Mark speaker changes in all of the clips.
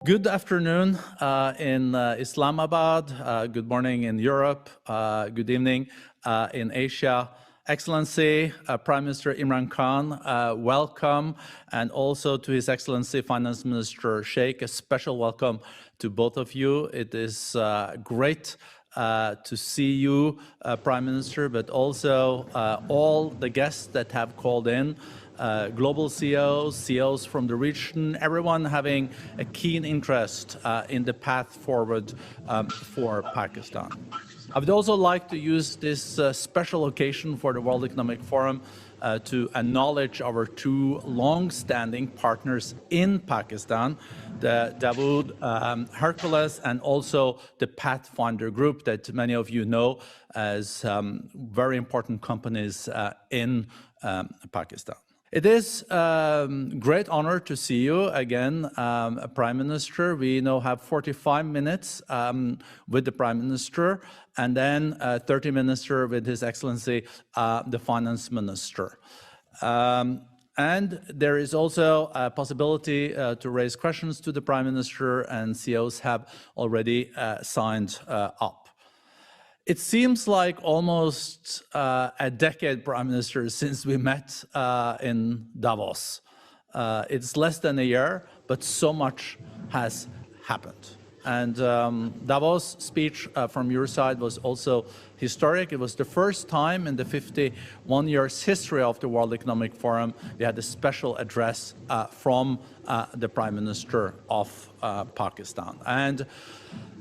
Speaker 1: Good afternoon in Islamabad, good morning in Europe, good evening in Asia. Excellency, Prime Minister Imran Khan, welcome, and also to His Excellency Finance Minister Sheikh, a special welcome to both of you. It is great to see you, Prime Minister, but also all the guests that have called in. Global CEOs, CEOs from the region, everyone having a keen interest in the path forward for Pakistan. I would also like to use this special occasion for the World Economic Forum to acknowledge our two long-standing partners in Pakistan, the Dawood Hercules and also the Pathfinder Group that many of you know as very important companies in Pakistan. It is a great honor to see you again, Prime Minister. We now have 45 minutes with the Prime Minister and then 30 minutes with His Excellency, the Finance Minister. And there is also a possibility to raise questions to the Prime Minister, and CEOs have already signed up. It seems like almost a decade, Prime Minister, since we met in Davos. It's less than a year, but so much has happened. And Davos speech from your side was also historic. It was the first time in the 51 years history of the World Economic Forum we had a special address from the Prime Minister of Pakistan. And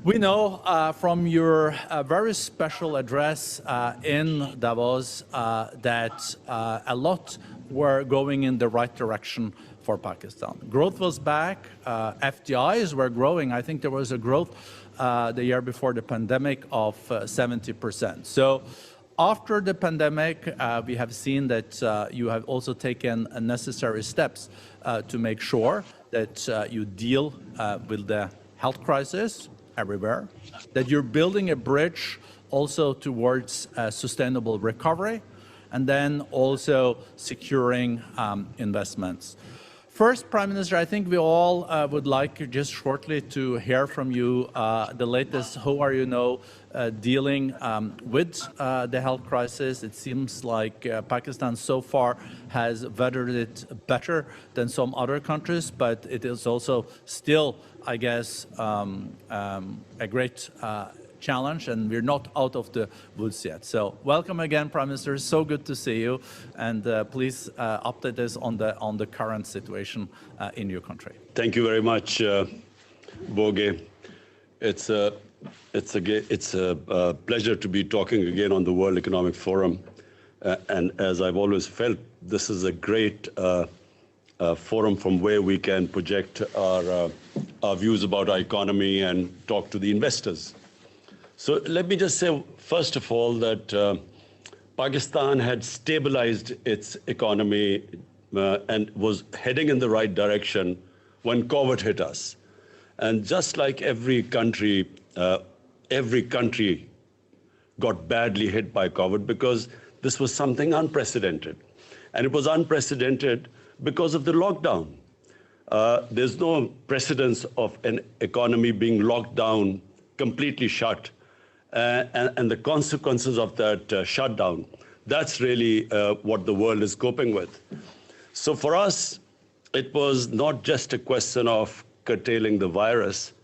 Speaker 1: we know from your very special address in Davos that a lot were going in the right direction for Pakistan. Growth was back, FDIs were growing. I think there was a growth the year before the pandemic of 70%. So after the pandemic, we have seen that you have also taken necessary steps to make sure that you deal with the health crisis everywhere, that you're building a bridge also towards sustainable recovery, and then also securing investments. First, Prime Minister, I think we all would like just shortly to hear from you the latest. How are you now dealing with the health crisis? It seems like Pakistan so far has weathered it better than some other countries, but it is also still, I guess, a great challenge, and we're not out of the woods yet. So welcome again, Prime Minister. So good to see you, and please update us on the current situation in your country.
Speaker 2: Thank you very much, Boge. It's a pleasure to be talking again on the World Economic Forum, and as I've always felt, this is a great forum from where we can project our views about our economy and talk to the investors. So let me just say, first of all, that Pakistan had stabilized its economy and was heading in the right direction when COVID hit us. And just like every country got badly hit by COVID because this was something unprecedented. And it was unprecedented because of the lockdown. There's no precedence of an economy being locked down, completely shut, and the consequences of that shutdown. That's really what the world is coping with. So for us, it was not just a question of curtailing the virus,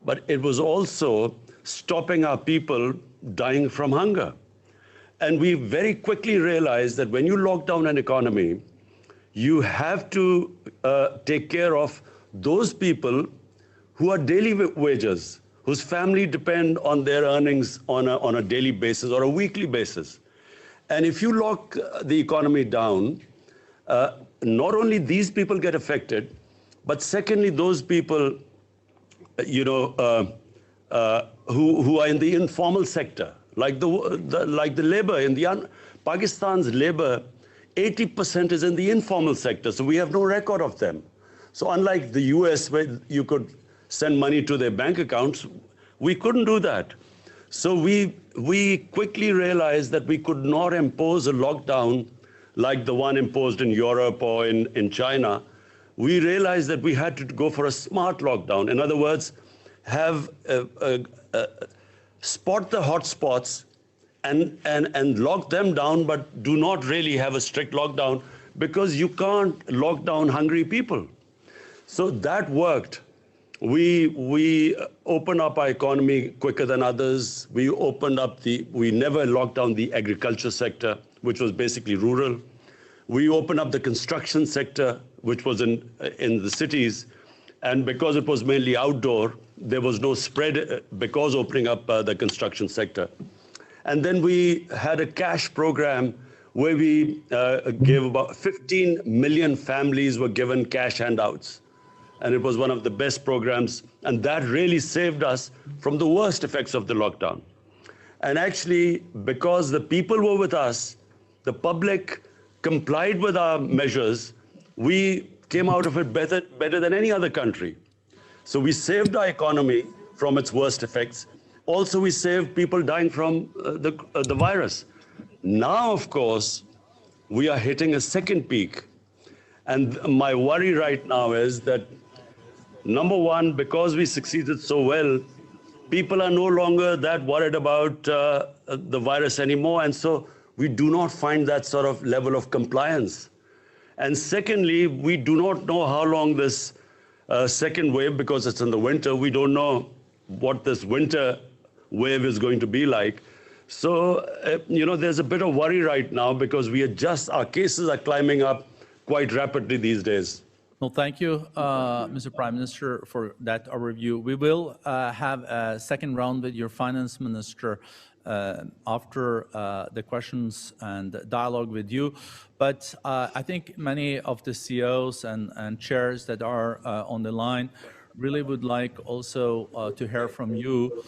Speaker 2: but it was also stopping our people dying from hunger. And we very quickly realized that when you lock down an economy, you have to take care of those people who are daily wagers, whose family depend on their earnings on a daily basis or a weekly basis. And if you lock the economy down, not only these people get affected, but secondly, those people, you know, who are in the informal sector, like the labor in Pakistan's labor, 80% is in the informal sector, so we have no record of them. So unlike the US, where you could send money to their bank accounts, we couldn't do that. So we quickly realized that we could not impose a lockdown like the one imposed in Europe or in China, we realized that we had to go for a smart lockdown. In other words, have spot the hotspots and lock them down, but do not really have a strict lockdown, because you can't lock down hungry people. So that worked. We opened up our economy quicker than others. We never locked down the agriculture sector, which was basically rural. We opened up the construction sector, which was in the cities. And because it was mainly outdoor, there was no spread because opening up the construction sector. And then we had a cash program where we gave about 15 million families were given cash handouts. And it was one of the best programs, and that really saved us from the worst effects of the lockdown. And actually, because the people were with us, the public complied with our measures, we came out of it better than any other country. So we saved our economy from its worst effects. Also, we saved people dying from the virus. Now, of course, we are hitting a second peak. And my worry right now is that, number one, because we succeeded so well, people are no longer that worried about the virus anymore. And so we do not find that sort of level of compliance. And secondly, we do not know how long this second wave, because it's in the winter, we don't know what this winter wave is going to be like. So, there's a bit of worry right now, because our cases are climbing up quite rapidly these days.
Speaker 1: Well, thank you, Mr. Prime Minister, for that overview. We will have a second round with your Finance Minister after the questions and dialogue with you. But I think many of the CEOs and chairs that are on the line really would like also to hear from you,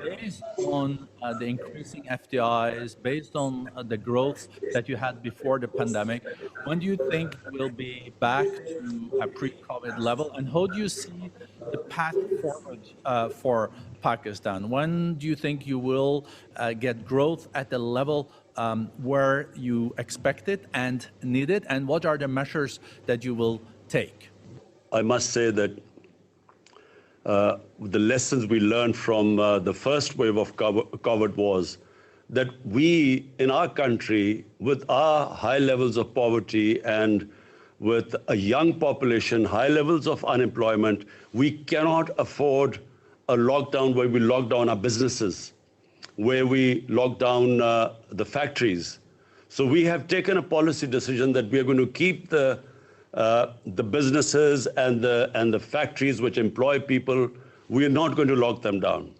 Speaker 1: based on the increasing FDIs, based on the growth that you had before the pandemic. When do you think we'll be back to a pre-COVID level? And how do you see the path forward for Pakistan? When do you think you will get growth at the level where you expect it and need it? And what are the measures that you will take?
Speaker 2: I must say that the lessons we learned from the first wave of COVID was that we, in our country, with our high levels of poverty and with a young population, high levels of unemployment, we cannot afford a lockdown where we lock down our businesses, where we lock down the factories. So we have taken a policy decision that we are going to keep the businesses and the factories which employ people. We are not going to lock them down.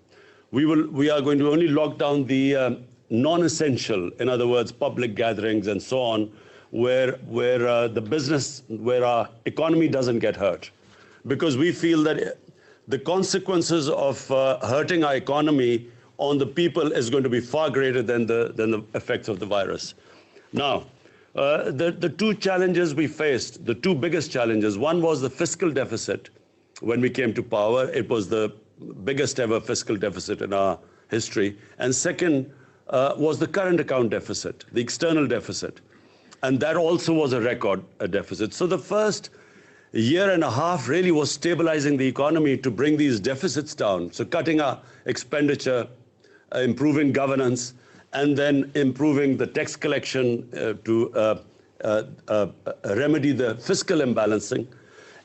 Speaker 2: We are going to only lock down the non-essential, in other words, public gatherings and so on, where our economy doesn't get hurt, because we feel that the consequences of hurting our economy on the people is going to be far greater than the effects of the virus. Now, the two challenges we faced, the two biggest challenges, one was the fiscal deficit. When we came to power, it was the biggest ever fiscal deficit in our history. And second was the current account deficit, the external deficit. And that also was a record deficit. So the first year and a half really was stabilizing the economy to bring these deficits down. So cutting our expenditure, improving governance, and then improving the tax collection to remedy the fiscal imbalancing.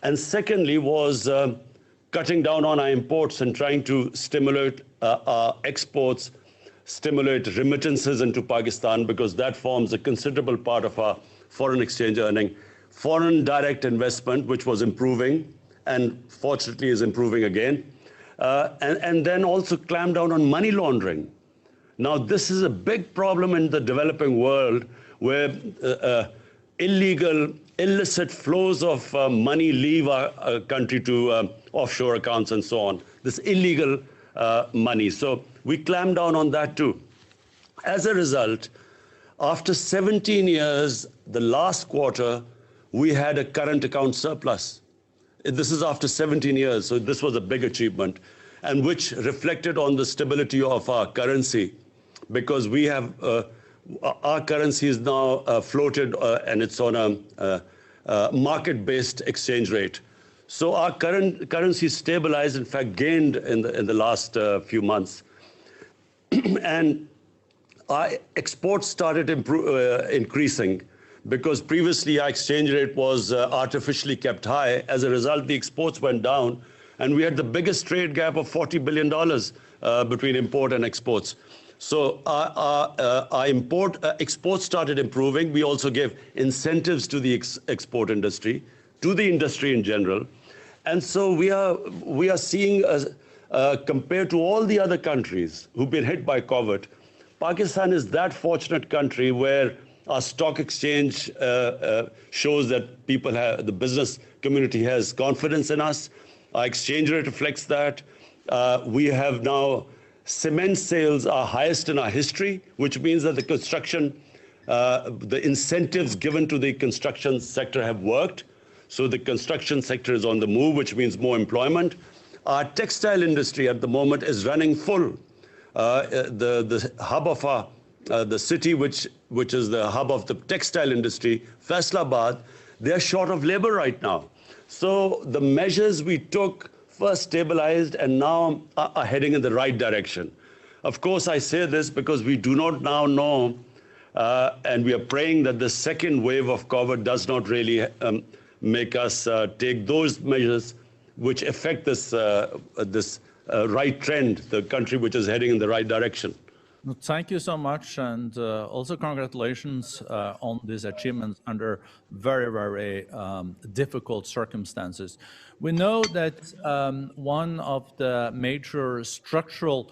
Speaker 2: And secondly was cutting down on our imports and trying to stimulate our exports, stimulate remittances into Pakistan, because that forms a considerable part of our foreign exchange earning. Foreign direct investment, which was improving, and fortunately is improving again. And then also clamp down on money laundering. Now, this is a big problem in the developing world, where illicit flows of money leave our country to offshore accounts and so on. This illegal money. So we clamp down on that too. As a result, after 17 years, the last quarter, we had a current account surplus. This is after 17 years, so this was a big achievement, and which reflected on the stability of our currency, because we have our currency is now floated and it's on market-based exchange rate. So our currency stabilized, in fact, gained in the last few months. And our exports started increasing because previously our exchange rate was artificially kept high. As a result, the exports went down, and we had the biggest trade gap of $40 billion between import and exports. So our exports started improving. We also gave incentives to the export industry, to the industry in general. And so we are seeing, compared to all the other countries who've been hit by COVID, Pakistan is that fortunate country where our stock exchange shows that the business community has confidence in us. Our exchange rate reflects that. We have now cement sales are highest in our history, which means that the construction, the incentives given to the construction sector have worked. So the construction sector is on the move, which means more employment. Our textile industry at the moment is running full. The hub of the city, which is the hub of the textile industry, Faisalabad, they're short of labor right now. So the measures we took first stabilized and now are heading in the right direction. Of course, I say this because we do not now know, and we are praying that the second wave of COVID does not really make us take those measures which affect this right trend, the country which is heading in the right direction.
Speaker 1: Thank you so much, and also congratulations on these achievements under very, very difficult circumstances. We know that one of the major structural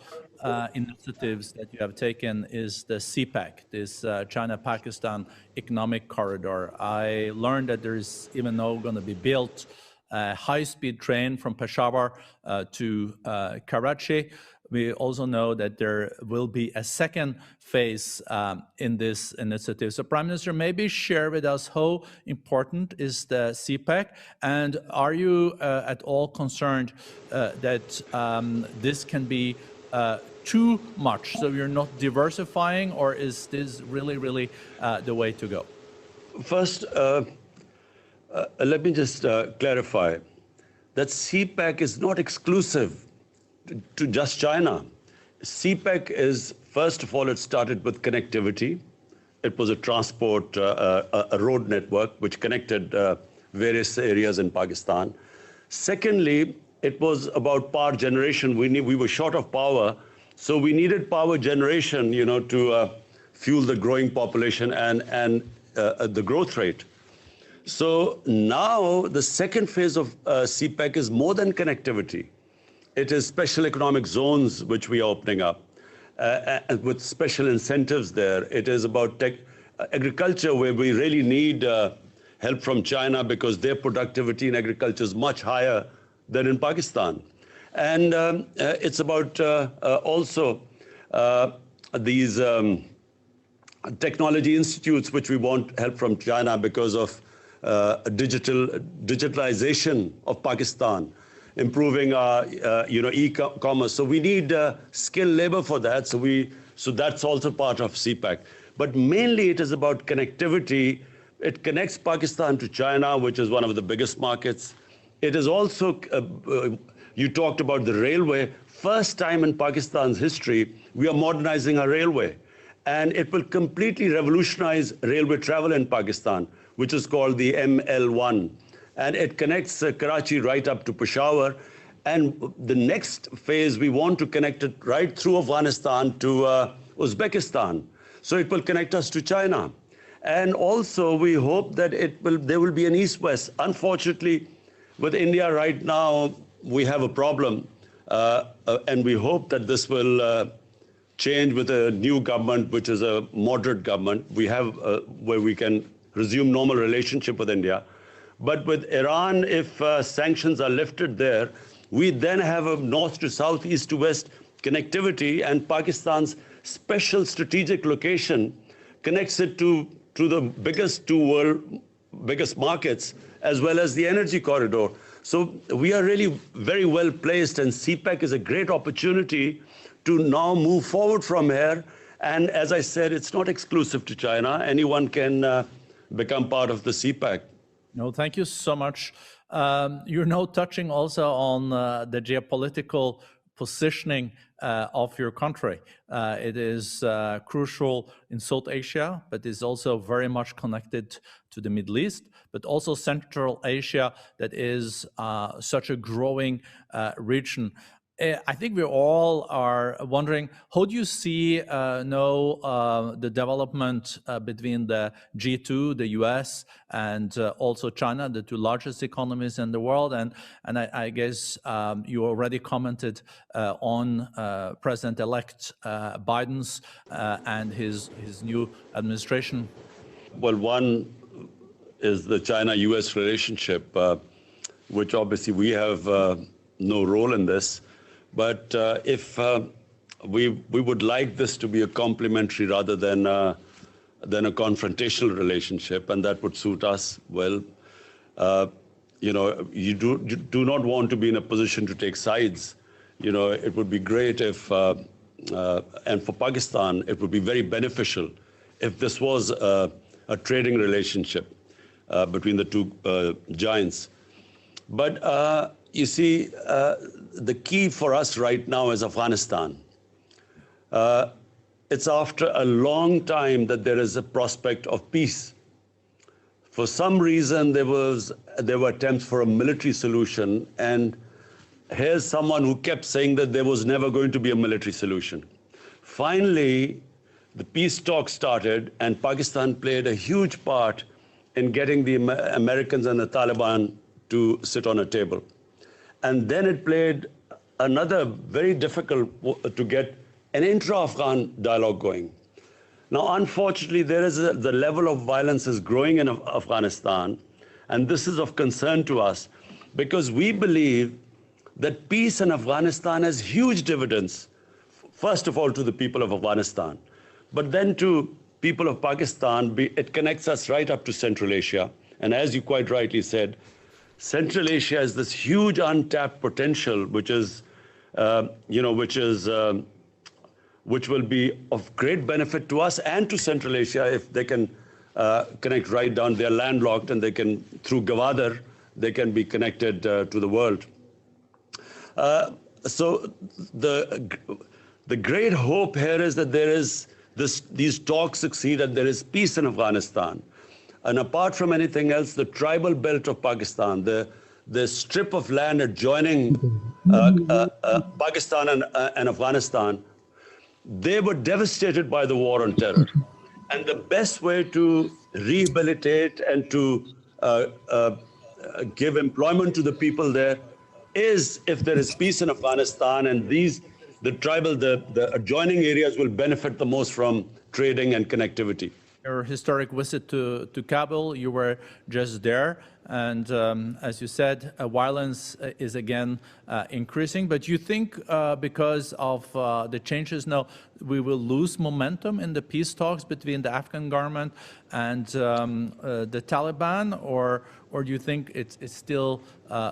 Speaker 1: initiatives that you have taken is the CPEC, this China-Pakistan Economic Corridor. I learned that there is even now going to be built a high-speed train from Peshawar to Karachi. We also know that there will be a second phase in this initiative. So, Prime Minister, maybe share with us how important is the CPEC, and are you at all concerned that this can be too much, so you're not diversifying, or is this really, really the way to go?
Speaker 2: First, let me just clarify that CPEC is not exclusive to just China. CPEC is, first of all, it started with connectivity. It was a transport, a road network which connected various areas in Pakistan. Secondly, it was about power generation. We were short of power, so we needed power generation, to fuel the growing population and the growth rate. So now the second phase of CPEC is more than connectivity. It is special economic zones which we are opening up with special incentives there. It is about agriculture, where we really need help from China because their productivity in agriculture is much higher than in Pakistan. And it's about also these technology institutes which we want help from China because of digitalization of Pakistan, improving our e-commerce. So we need skilled labor for that. So that's also part of CPEC. But mainly it is about connectivity. It connects Pakistan to China, which is one of the biggest markets. It is also, you talked about the railway. First time in Pakistan's history, we are modernizing our railway. And it will completely revolutionize railway travel in Pakistan, which is called the ML1. And it connects Karachi right up to Peshawar. And the next phase, we want to connect it right through Afghanistan to Uzbekistan. So it will connect us to China. And also, we hope that there will be an east-west. Unfortunately, with India right now, we have a problem. And we hope that this will change with a new government, which is a moderate government. We have where we can resume normal relationship with India. But with Iran, if sanctions are lifted there, we then have a north to south, east to west connectivity, and Pakistan's special strategic location connects it to the biggest biggest markets, as well as the energy corridor. So we are really very well placed, and CPEC is a great opportunity to now move forward from here. And as I said, it's not exclusive to China. Anyone can become part of the CPEC.
Speaker 1: No, thank you so much. You're now touching also on the geopolitical positioning of your country. It is crucial in South Asia, but is also very much connected to the Middle East, but also Central Asia, that is such a growing region. I think we all are wondering, how do you see now the development between the G2, the US, and also China, the two largest economies in the world? And I guess you already commented on President-elect Biden's and his new administration.
Speaker 2: Well, one is the China-US relationship, which obviously we have no role in this. But if we would like this to be a complementary rather than a confrontational relationship, and that would suit us well. You know, you do not want to be in a position to take sides. You know, it would be great if, and for Pakistan, it would be very beneficial if this was a trading relationship between the two giants. But you see, the key for us right now is Afghanistan. It's after a long time that there is a prospect of peace. For some reason, there were attempts for a military solution, and here's someone who kept saying that there was never going to be a military solution. Finally, the peace talks started, and Pakistan played a huge part in getting the Americans and the Taliban to sit on a table. And then it played another very difficult to get an intra-Afghan dialogue going. Now, unfortunately, the level of violence is growing in Afghanistan, and this is of concern to us because we believe that peace in Afghanistan has huge dividends, first of all to the people of Afghanistan, but then to people of Pakistan. It connects us right up to Central Asia, and as you quite rightly said, Central Asia has this huge untapped potential, which is, which will be of great benefit to us and to Central Asia if they can connect right down. They're landlocked, and they can, through Gwadar, they can be connected to the world. So the great hope here is that there is these talks succeed, and there is peace in Afghanistan. And apart from anything else, the tribal belt of Pakistan, the strip of land adjoining Pakistan and Afghanistan, they were devastated by the war on terror. And the best way to rehabilitate and to give employment to the people there is if there is peace in Afghanistan, and the adjoining areas will benefit the most from trading and connectivity.
Speaker 1: Your historic visit to Kabul, you were just there, and as you said, violence is again increasing. But you think because of the changes now, we will lose momentum in the peace talks between the Afghan government and the Taliban, or do you think it's still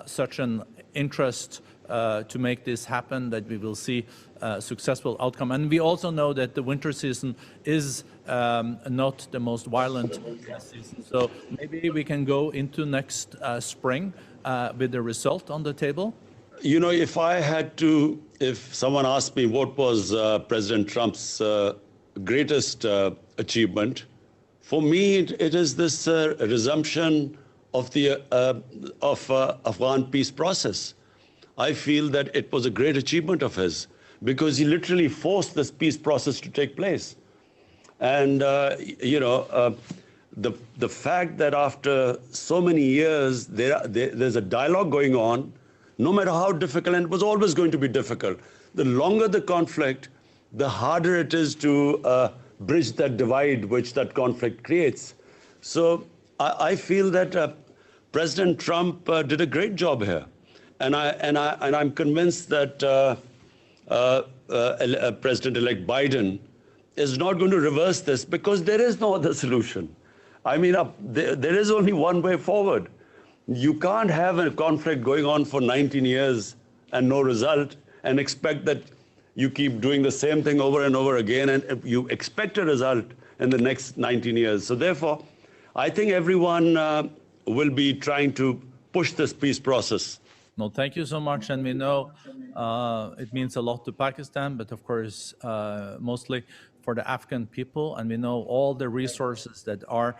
Speaker 1: such an interest to make this happen that we will see a successful outcome? And we also know that the winter season is not the most violent season. So maybe we can go into next spring with the result on the table?
Speaker 2: You know, if someone asked me what was President Trump's greatest achievement, for me it is this resumption of the Afghan peace process. I feel that it was a great achievement of his because he literally forced this peace process to take place. And, the fact that after so many years, there's a dialogue going on, no matter how difficult, and it was always going to be difficult. The longer the conflict, the harder it is to bridge that divide which that conflict creates. So I feel that President Trump did a great job here. And I'm convinced that President-elect Biden is not going to reverse this because there is no other solution. I mean, there is only one way forward. You can't have a conflict going on for 19 years and no result and expect that you keep doing the same thing over and over again and you expect a result in the next 19 years. So therefore, I think everyone will be trying to push this peace process.
Speaker 1: No, thank you so much. And we know it means a lot to Pakistan, but of course, mostly for the Afghan people. And we know all the resources that are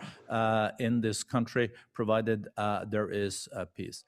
Speaker 1: in this country, provided there is peace.